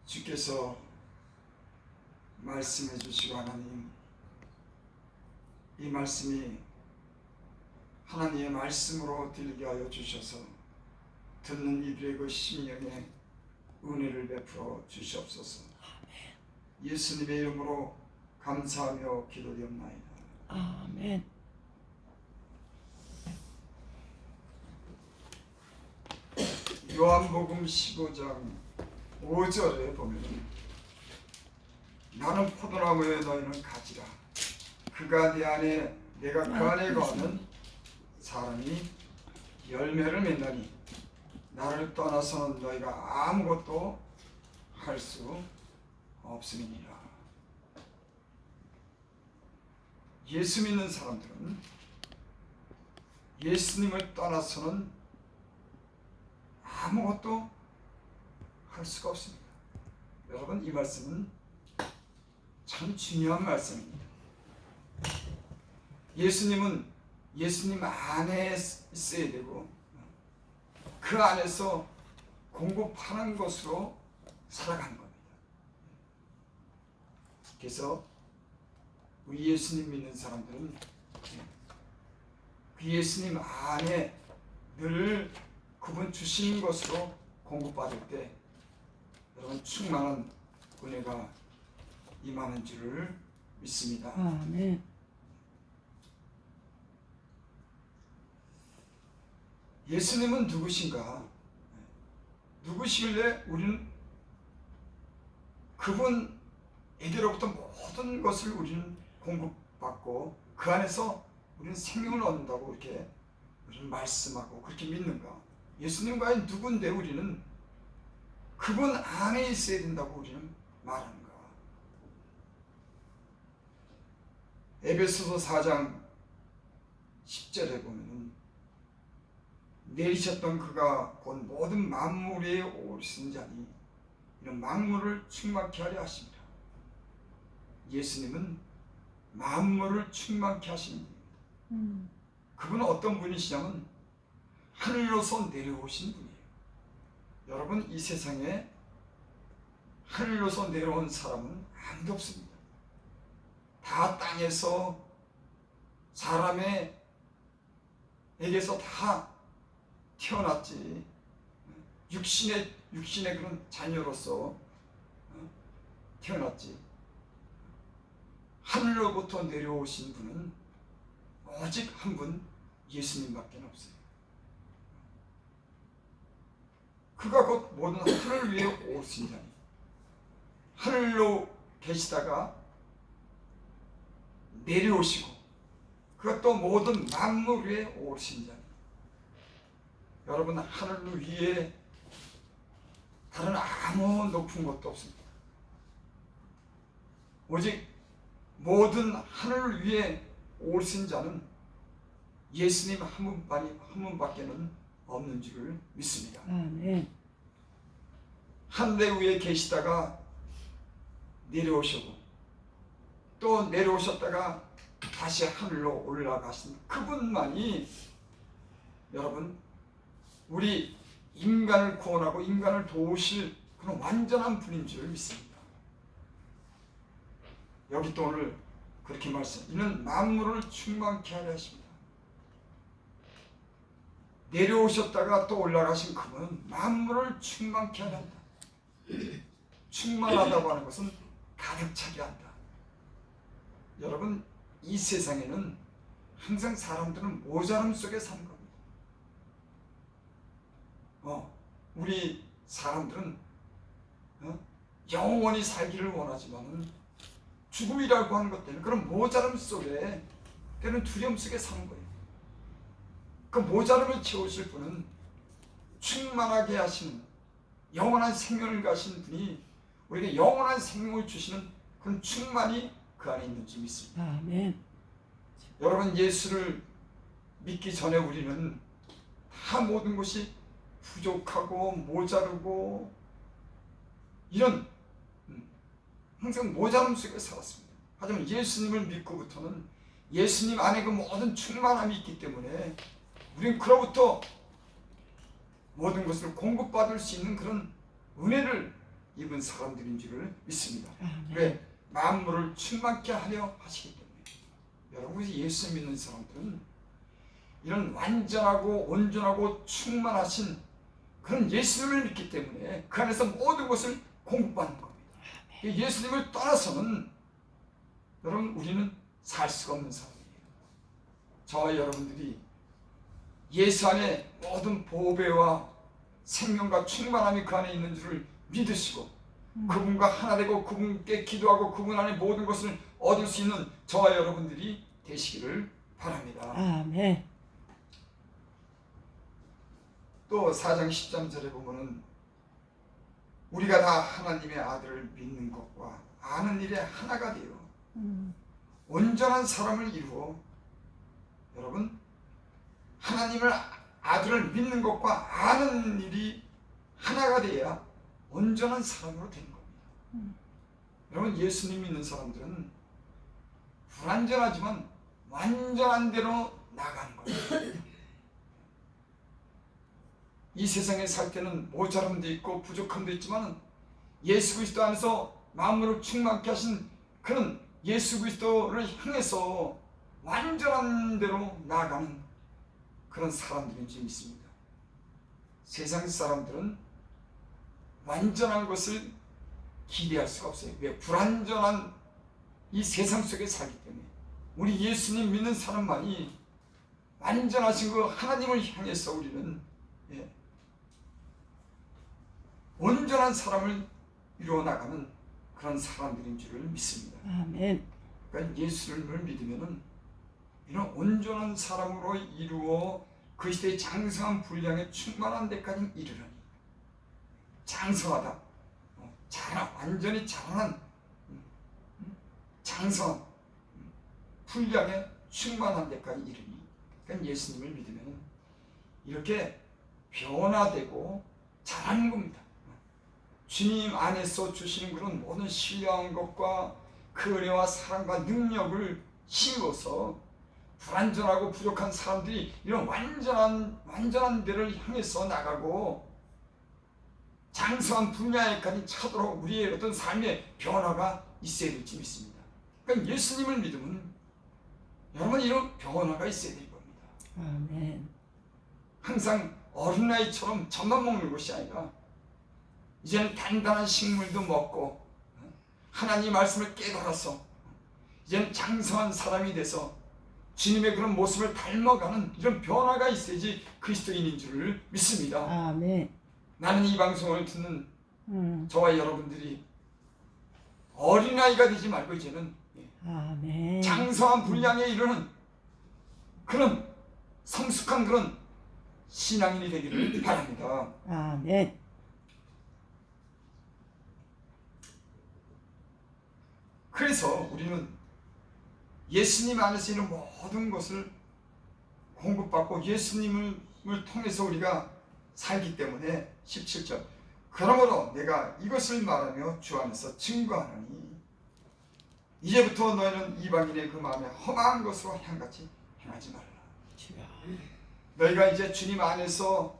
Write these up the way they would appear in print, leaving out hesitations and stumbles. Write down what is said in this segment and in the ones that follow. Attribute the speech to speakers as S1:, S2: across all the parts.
S1: 주께서 말씀해 주시고 하나님, 이 말씀이 하나님의 말씀으로 들리게 하여 주셔서 듣는 이들의 그 심령에 은혜를 베풀어 주시옵소서. 예수님의 이름으로 감사하며 기도드립나이다.
S2: 아멘.
S1: 요한복음 15장 5절에 보면 나는 포도나무에 너희는 가지라. 그가 내 안에 내가 그 안에 거하는 사람이 열매를 맺나니 나를 떠나서는 너희가 아무것도 할 수 없음이니라. 예수 믿는 사람들은 예수님을 떠나서는 아무것도 할 수가 없습니다. 여러분, 이 말씀은 참 중요한 말씀입니다. 예수님은 예수님 안에 있어야 되고 그 안에서 공급하는 것으로 살아가는 겁니다. 그래서 우리 예수님 믿는 사람들은 그 예수님 안에 늘 그분 주신 것으로 공급받을 때 여러분 충만한 은혜가 임하는 줄을 믿습니다.
S2: 아멘.
S1: 예수님은 누구신가? 누구시길래 우리는 그분에게로부터 모든 것을 우리는 공급받고 그 안에서 우리는 생명을 얻는다고 이렇게 우리는 말씀하고 그렇게 믿는가? 예수님과의 누군데 우리는 그분 안에 있어야 된다고 우리는 말하는가? 에베소서 4장 10절에 보면 내리셨던 그가 곧 모든 만물 위에 오르신 자니 이런 만물을 충만케 하려 하십니다. 예수님은 만물을 충만케 하시는 분입니다. 그분은 어떤 분이시냐면 하늘로서 내려오신 분이에요. 여러분, 이 세상에 하늘로서 내려온 사람은 아무도 없습니다. 다 땅에서 사람에게서 다 태어났지. 육신의 그런 자녀로서 태어났지. 하늘로부터 내려오신 분은 오직 한 분, 예수님밖에 없어요. 그가 곧 모든 하늘 위에 오신 자니 하늘로 계시다가 내려오시고 그가 또 모든 만물 위에 오신 자니 여러분, 하늘 위에 다른 아무 높은 것도 없습니다. 오직 모든 하늘 위에 오신 자는 예수님 한 분밖에는 없는 줄을 믿습니다.
S2: 아멘.
S1: 하늘 위에 계시다가 내려오시고 또 내려오셨다가 다시 하늘로 올라가신 그분만이 여러분 우리 인간을 구원하고 인간을 도우실 그런 완전한 분인 줄 믿습니다. 여기 또 오늘 그렇게 이는 만물을 충만케 하려 하십니다. 내려오셨다가 또 올라가신 그분은 만물을 충만케 하려 한다. 충만하다고 하는 것은 가득 차게 한다. 여러분, 이 세상에는 항상 사람들은 모자람 속에 사는 겁니다. 우리 사람들은 영원히 살기를 원하지만 죽음이라고 하는 것 때문에 그런 모자람 속에 때는 두려움 속에 사는 거예요. 그 모자람을 채우실 분은 충만하게 하시는 영원한 생명을 가신 분이 우리에게 영원한 생명을 주시는 그런 충만이 그 안에 있는 줄 믿습니다.
S2: 아멘.
S1: 여러분, 예수를 믿기 전에 우리는 다 모든 것이 부족하고 모자르고 이런 항상 모자람 속에 살았습니다. 하지만 예수님을 믿고부터는 예수님 안에 그 모든 충만함이 있기 때문에 우리는 그로부터 모든 것을 공급받을 수 있는 그런 은혜를 입은 사람들인 줄을 믿습니다.
S2: 아멘.
S1: 왜? 만물을 충만케 하려 하시기 때문에. 여러분, 예수 믿는 사람들은 이런 완전하고 온전하고 충만하신 그런 예수님을 믿기 때문에 그 안에서 모든 것을 공급받는 겁니다. 예수님을 떠나서는 여러분, 우리는 살 수가 없는 사람이에요. 저와 여러분들이 예수 안에 모든 보배와 생명과 충만함이 그 안에 있는 줄을 믿으시고 그분과 하나 되고 그분께 기도하고 그분 안에 모든 것을 얻을 수 있는 저와 여러분들이 되시기를 바랍니다.
S2: 아멘.
S1: 또 4장 13절에 보면은 우리가 다 하나님의 아들을 믿는 것과 아는 일에 하나가 되어 온전한 사람을 이루어, 여러분, 하나님을 아들을 믿는 것과 아는 일이 하나가 되어야 온전한 사람으로 되는 겁니다. 여러분, 예수님 믿는 사람들은 불완전하지만 완전한 대로 나가는 거예요. 이 세상에 살 때는 모자람도 있고 부족함도 있지만 예수 그리스도 안에서 만물을 충만케 하신 그런 예수 그리스도를 향해서 완전한 대로 나아가는 그런 사람들인 줄 믿습니다. 세상 사람들은 완전한 것을 기대할 수가 없어요. 왜? 불완전한 이 세상 속에 살기 때문에. 우리 예수님 믿는 사람만이 완전하신 그 하나님을 향해서 우리는 온전한 사람을 이루어 나가는 그런 사람들인 줄을 믿습니다.
S2: 아멘.
S1: 그러니까 예수님을 믿으면은 이런 온전한 사람으로 이루어 그리스도의 장성한 분량에 충만한 데까지 이르러니, 장성하다, 완전히 자라난 장성한 분량에 충만한 데까지 이르니, 그러니까 예수님을 믿으면 이렇게 변화되고 자라는 겁니다. 주님 안에서 주시는 그런 모든 신령한 것과 그 은혜와 사랑과 능력을 힘입어서 불완전하고 부족한 사람들이 이런 완전한 데를 향해서 나가고 장성한 분야에까지 차도록 우리의 어떤 삶의 변화가 있어야 될지 믿습니다. 그러니까 예수님을 믿으면 여러분 이런 변화가 있어야 될 겁니다.
S2: 아멘.
S1: 항상 어린아이처럼 젖만 먹는 것이 아니라 이제는 단단한 식물도 먹고 하나님 말씀을 깨달아서 이제는 장성한 사람이 돼서 주님의 그런 모습을 닮아가는 이런 변화가 있어야지 그리스도인인 줄을 믿습니다.
S2: 아멘.
S1: 나는 이 방송을 듣는 저와 여러분들이 어린아이가 되지 말고 이제는
S2: 아멘.
S1: 장성한 분량에 이르는 그런 성숙한 그런 신앙인이 되기를 바랍니다.
S2: 아멘.
S1: 그래서 우리는 예수님 안에서 있는 모든 것을 공급받고 예수님을 통해서 우리가 살기 때문에 17절 그러므로 내가 이것을 말하며 주 안에서 증거하노니 이제부터 너희는 이방인의 그 마음에 험한 것으로 향같이 행하지 말라. 너희가 이제 주님 안에서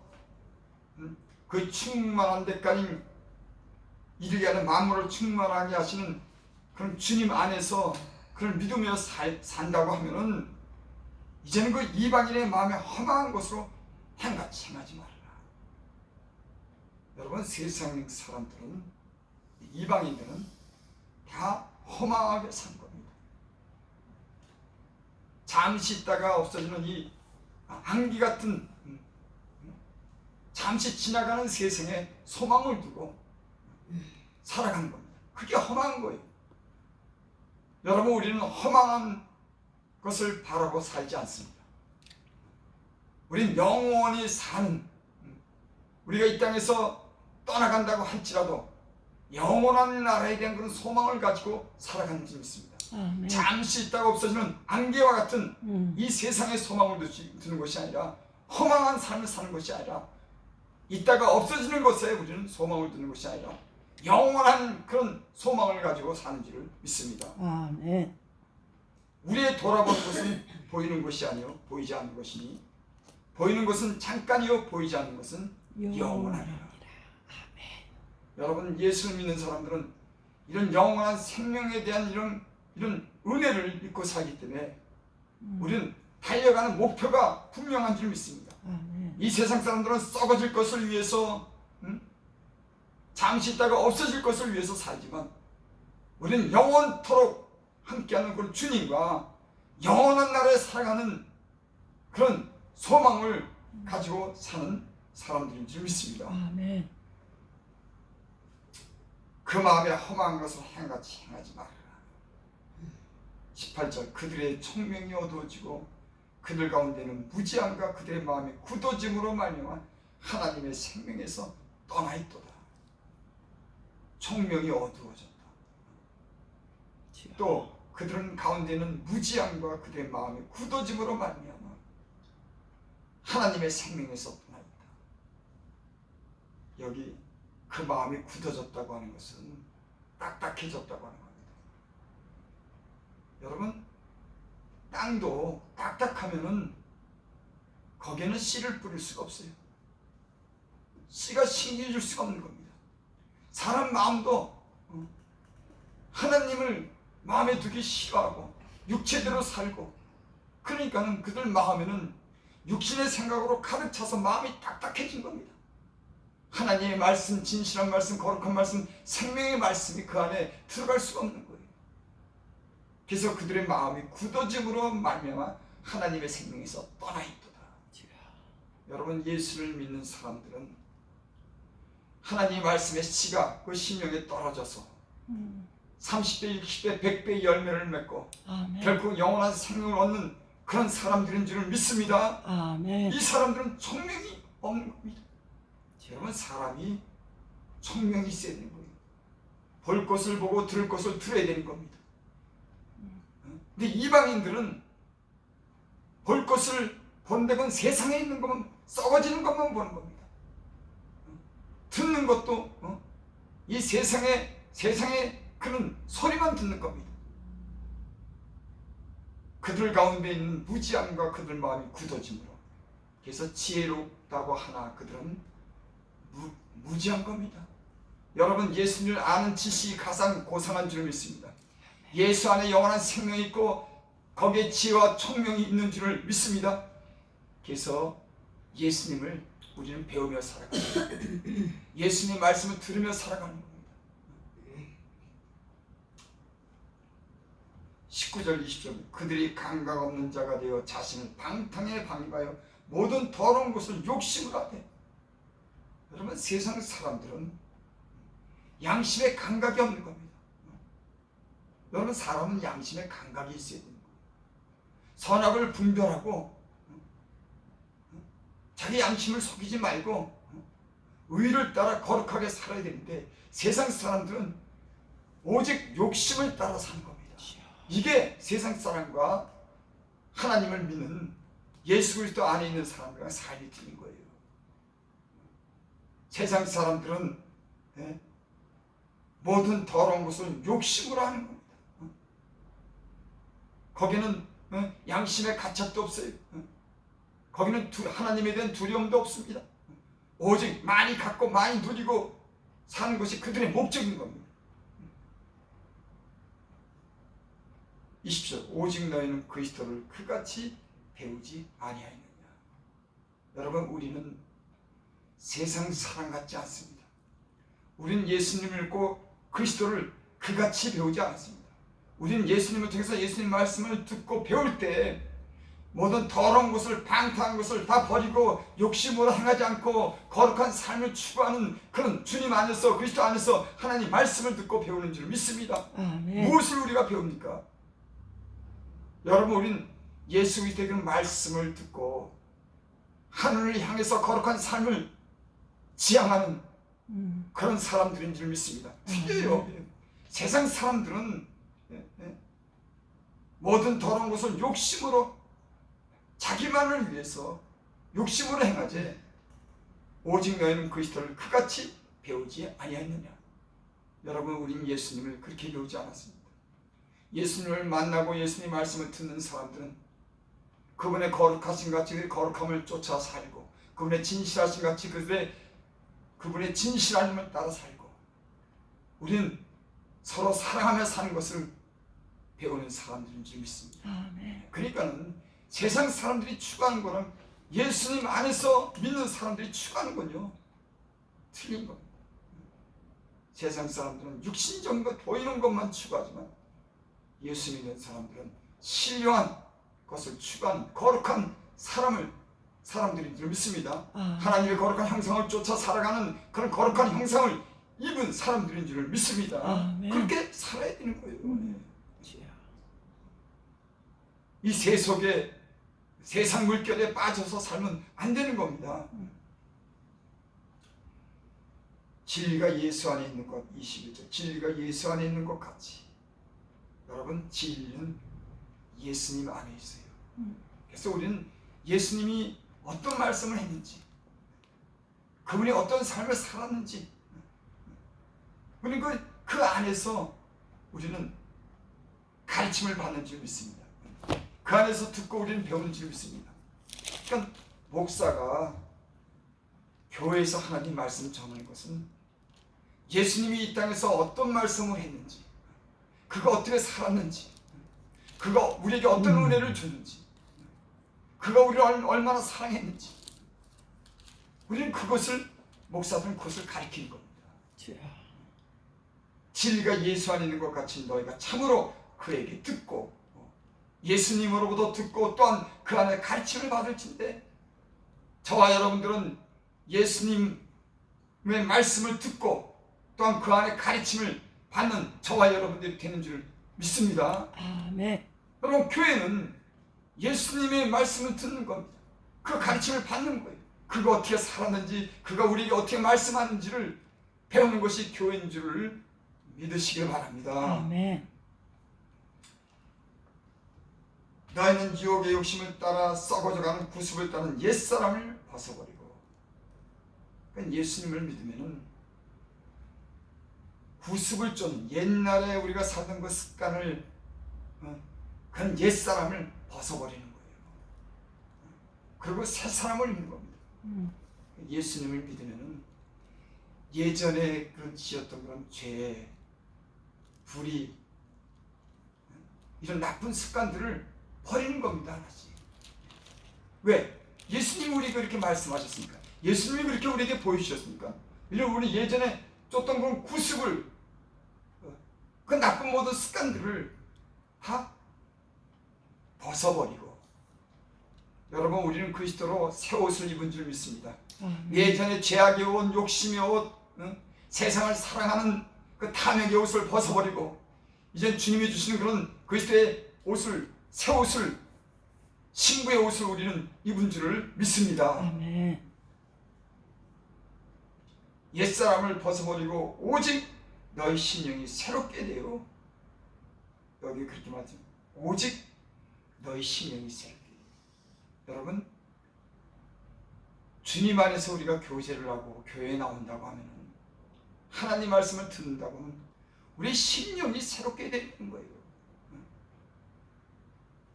S1: 그 충만한 데까지 이르게 하는 만물을 충만하게 하시는 그런 주님 안에서 그걸 믿으며 산다고 하면은 이제는 그 이방인의 마음에 험한 것으로 행같이 행하지 말라. 여러분, 세상 사람들은, 이방인들은 다 험하게 산 겁니다. 잠시 있다가 없어지는 이 안개 같은 잠시 지나가는 세상에 소망을 두고 살아가는 겁니다. 그게 험한 거예요. 여러분, 우리는 험한 것을 바라고 살지 않습니다. 우리는 영원히 사는, 우리가 이 땅에서 떠나간다고 할지라도 영원한 나라에 대한 그런 소망을 가지고 살아가는 줄 믿습니다.
S2: 아멘.
S1: 잠시 있다가 없어지는 안개와 같은 이 세상의 소망을 두는 것이 아니라, 허망한 삶을 사는 것이 아니라, 있다가 없어지는 것에 우리는 소망을 두는 것이 아니라 영원한 그런 소망을 가지고 사는 줄을 믿습니다.
S2: 아멘.
S1: 우리의 돌아보는 것은 보이는 것이 아니요 보이지 않는 것이니, 보이는 것은 잠깐이요 보이지 않는 것은 영원하니라. 여러분, 예수를 믿는 사람들은 이런 영원한 생명에 대한 이런 은혜를 믿고 살기 때문에 우리는 달려가는 목표가 분명한 줄 믿습니다.
S2: 아멘.
S1: 이 세상 사람들은 썩어질 것을 위해서, 잠시 있다가 없어질 것을 위해서 살지만 우리는 영원토록 함께하는 그런 주님과 영원한 나라에 살아가는 그런 소망을 가지고 사는 사람들인 줄 믿습니다.
S2: 아멘.
S1: 그 마음에 험한 것을 행같이 행하지 말아라. 18절, 그들의 총명이 어두워지고 그들 가운데는 무지함과 그들의 마음이 굳어짐으로 말미암아 하나님의 생명에서 떠나 있도다. 총명이 어두워졌다. 또 그들은 가운데는 무지함과 그들의 마음이 굳어짐으로 말미암아 하나님의 생명에서 떠나 있다. 여기 그 마음이 굳어졌다고 하는 것은 딱딱해졌다고 하는 겁니다. 여러분, 땅도 딱딱하면은 거기에는 씨를 뿌릴 수가 없어요. 씨가 생겨줄 수가 없는 겁니다. 사람 마음도 하나님을 마음에 두기 싫어하고 육체대로 살고, 그러니까는 그들 마음에는 육신의 생각으로 가득 차서 마음이 딱딱해진 겁니다. 하나님의 말씀, 진실한 말씀, 거룩한 말씀, 생명의 말씀이 그 안에 들어갈 수가 없는 거예요. 그래서 그들의 마음이 굳어짐으로 말미암아 하나님의 생명에서 떠나 있도다. 여러분, 예수를 믿는 사람들은 하나님의 말씀의 씨가 그 심령에 떨어져서 30배, 60배, 100배의 열매를 맺고
S2: 아멘.
S1: 결국 영원한 생명을 얻는 그런 사람들인 줄을 믿습니다.
S2: 아멘.
S1: 이 사람들은 총명이 없는 겁니다. 여러분, 사람이 총명이 있어야 되는 거예요. 볼 것을 보고 들을 것을 들어야 되는 겁니다. 근데 이방인들은 볼 것을 본다는 건 세상에 있는 것만, 썩어지는 것만 보는 겁니다. 듣는 것도 이 세상에 그런 소리만 듣는 겁니다. 그들 가운데 있는 무지함과 그들 마음이 굳어짐으로, 그래서 지혜롭다고 하나 그들은 무지한 겁니다. 여러분, 예수님을 아는 지식이 가장 고상한 줄 믿습니다. 예수 안에 영원한 생명이 있고 거기에 지혜와 총명이 있는 줄을 믿습니다. 그래서 예수님을 우리는 배우며 살아가는 겁니다. 예수님 말씀을 들으며 살아가는 겁니다. 19절 20절, 그들이 감각 없는 자가 되어 자신을 방탕에 방임하여 모든 더러운 것을 욕심으로 하되. 여러분, 세상 사람들은 양심의 감각이 없는 겁니다. 여러분, 사람은 양심의 감각이 있어야 됩니다. 선악을 분별하고 자기 양심을 속이지 말고 의를 따라 거룩하게 살아야 되는데, 세상 사람들은 오직 욕심을 따라 사는 겁니다. 이게 세상 사람과 하나님을 믿는 예수 그리스도 안에 있는 사람들과 삶이 틀린 거예요. 세상 사람들은 모든 더러운 것은 욕심으로 하는 겁니다. 거기는 양심의 가책도 없어요. 거기는 하나님에 대한 두려움도 없습니다. 오직 많이 갖고 많이 누리고 사는 것이 그들의 목적인 겁니다. 20절, 오직 너희는 그리스도를 그같이 배우지 아니하였느냐. 여러분, 우리는 세상 사람 같지 않습니다. 우리는 예수님을 믿고 그리스도를 그같이 배우지 않았습니다. 우리는 예수님을 통해서 예수님 말씀을 듣고 배울 때 모든 더러운 것을, 방탕한 것을 다 버리고 욕심으로 행하지 않고 거룩한 삶을 추구하는 그런 주님 안에서, 그리스도 안에서 하나님 말씀을 듣고 배우는 줄 믿습니다.
S2: 아멘.
S1: 무엇을 우리가 배웁니까? 여러분, 우린 예수 그리스도의 그 말씀을 듣고 하늘을 향해서 거룩한 삶을 지향하는 그런 사람들인 줄 믿습니다. 틀려요. 세상 사람들은 모든 더러운 것을 욕심으로, 자기만을 위해서 욕심으로 행하지 오직 너희는 그리스도를 그같이 배우지 아니하였느냐. 여러분, 우린 예수님을 그렇게 배우지 않았습니다. 예수님을 만나고 예수님 말씀을 듣는 사람들은 그분의 거룩하신 같이 그 거룩함을 쫓아 살고, 그분의 진실하신 같이 그분의 진실함을 따라 살고, 우리는 서로 사랑하며 사는 것을 배우는 사람들인 줄 믿습니다.
S2: 아멘.
S1: 그러니까는 세상 사람들이 추구하는 거랑 예수님 안에서 믿는 사람들이 추구하는 건요, 틀린 겁니다. 세상 사람들은 육신적인 것, 보이는 것만 추구하지만 예수 믿는 사람들은 신령한 것을 추구하는 거룩한 사람들인 줄 믿습니다. 하나님의 거룩한 형상을 쫓아 살아가는 그런 거룩한 형상을 입은 사람들인 줄 믿습니다.
S2: 아멘.
S1: 그렇게 살아야 되는 거예요.
S2: 주여.
S1: 이 세속에 세상 물결에 빠져서 살면 안 되는 겁니다. 진리가 예수 안에 있는 것, 21절, 진리가 예수 안에 있는 것 같이 여러분, 진리는 예수님 안에 있어요. 그래서 우리는 예수님이 어떤 말씀을 했는지, 그분이 어떤 삶을 살았는지, 우리는 그 안에서 우리는 가르침을 받는 줄 믿습니다. 그 안에서 듣고 우리는 배우는 줄 믿습니다. 그러니까 목사가 교회에서 하나님 말씀을 전하는 것은 예수님이 이 땅에서 어떤 말씀을 했는지, 그가 어떻게 살았는지, 그가 우리에게 어떤 은혜를 줬는지, 그가 우리를 얼마나 사랑했는지, 우리는 그것을, 목사들은 그것을 가르치는 겁니다.
S2: 주여.
S1: 진리가 예수 안에 있는 것 같이 너희가 참으로 그에게 듣고 예수님으로부터 듣고 또한 그 안에 가르침을 받을진대, 저와 여러분들은 예수님의 말씀을 듣고 또한 그 안에 가르침을 받는 저와 여러분들이 되는 줄 믿습니다.
S2: 아멘.
S1: 여러분, 교회는 예수님의 말씀을 듣는 겁니다. 그 가르침을 받는 거예요. 그가 어떻게 살았는지, 그가 우리에게 어떻게 말씀하는지를 배우는 것이 교회인 줄을 믿으시길 바랍니다.
S2: 아멘.
S1: 너희는 유혹의 욕심을 따라 썩어져가는 구습을 따른 옛사람을 벗어버리고, 그러니까 예수님을 믿으면은 구습을 쫓는 옛날에 우리가 살던 그 습관을, 그런 옛사람을 벗어버리는 거예요. 그리고 새 사람을 입는 겁니다. 예수님을 믿으면은 예전에 그런 지었던 그런 죄, 불의, 이런 나쁜 습관들을 버리는 겁니다. 하나씩. 왜? 예수님이 우리에게 그렇게 말씀하셨습니까? 예수님이 그렇게 우리에게 보여주셨습니까? 이런 우리 예전에 쫓던 그런 구습을, 그 나쁜 모든 습관들을 다 벗어버리고, 여러분, 우리는 그리스도로 새 옷을 입은 줄 믿습니다. 예전에 죄악의 옷, 욕심의 옷, 세상을 사랑하는 그 탐욕의 옷을 벗어버리고, 이젠 주님이 주시는 그런 그리스도의 옷을, 새 옷을, 신부의 옷을 우리는 입은 줄을 믿습니다.
S2: 아멘.
S1: 옛사람을 벗어버리고 오직 너희 심령이 새롭게 되어, 여기 그렇게 말하죠. 오직 너희 심령이 새롭게 되어. 여러분, 주님 안에서 우리가 교제를 하고 교회에 나온다고 하면, 하나님 말씀을 듣는다고 하면 우리 심령이 새롭게 되는 거예요.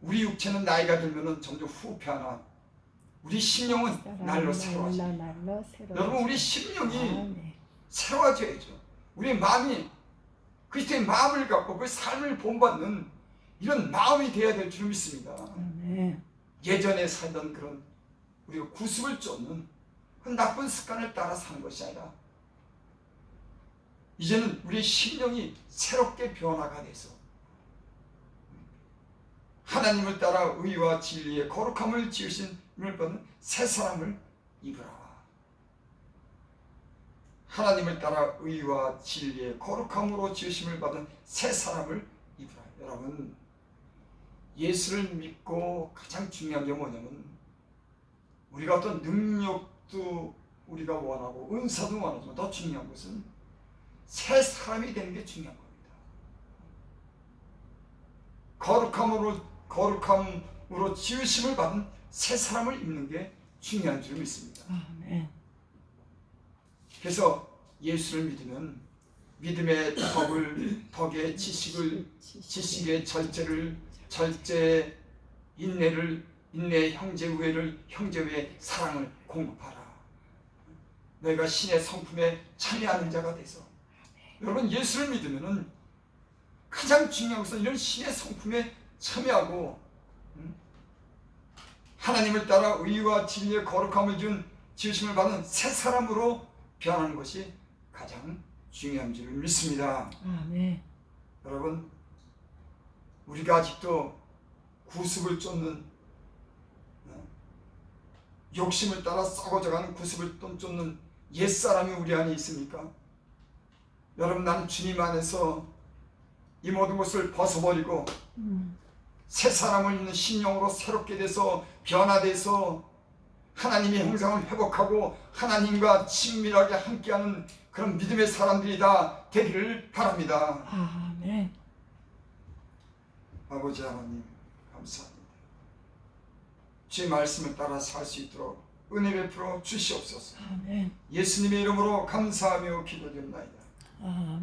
S1: 우리 육체는 나이가 들면 점점 후패하나 우리 심령은 날로 새로워집니다. 여러분, 우리 심령이 새로워져야죠. 우리 마음이 그리스도의 마음을 갖고 그 삶을 본받는 이런 마음이 되어야 될 줄 믿습니다.
S2: 아멘.
S1: 예전에 살던 그런 우리가 구습을 쫓는 그 나쁜 습관을 따라 사는 것이 아니라, 이제는 우리의 심령이 새롭게 변화가 돼서 하나님을 따라 의와 진리의 거룩함을 지으심을 받는 새 사람을 입으라. 하나님을 따라 의와 진리의 거룩함으로 지으심을 받은 새 사람을 입으라. 여러분, 예수를 믿고 가장 중요한 게 뭐냐면, 우리가 어떤 능력도 우리가 원하고 은사도 원하지만 더 중요한 것은 새 사람이 되는 게 중요한 겁니다. 거룩함으로 지으심을 받은 새 사람을 입는 게 중요한 줄 믿습니다.
S2: 아멘.
S1: 그래서 예수를 믿으면 믿음의 덕의 지식의 절제의 인내의 형제의 사랑을 공급하라. 너희가 신의 성품에 참여하는 자가 돼서, 여러분 예수를 믿으면은 가장 중요한 것은 이런 신의 성품에 참여하고 하나님을 따라 의와 진리의 거룩함을 준 지으심을 받은 새 사람으로 변하는 것이 가장 중요한 줄 믿습니다.
S2: 아멘.
S1: 여러분 우리가 아직도 구습을 쫓는 욕심을 따라 썩어져가는 구습을 쫓는 옛사람이 우리 안에 있습니까? 여러분 나는 주님 안에서 이 모든 것을 벗어버리고 새 사람을 입는 신령으로 새롭게 돼서 변화돼서 하나님의 형상을 회복하고 하나님과 친밀하게 함께하는 그런 믿음의 사람들이 다 되기를 바랍니다.
S2: 아멘.
S1: 아버지 하나님 감사합니다. 주의 말씀을 따라 살 수 있도록 은혜 베풀어 주시옵소서.
S2: 아멘.
S1: 예수님의 이름으로 감사하며 기도드립니다.
S2: 아멘.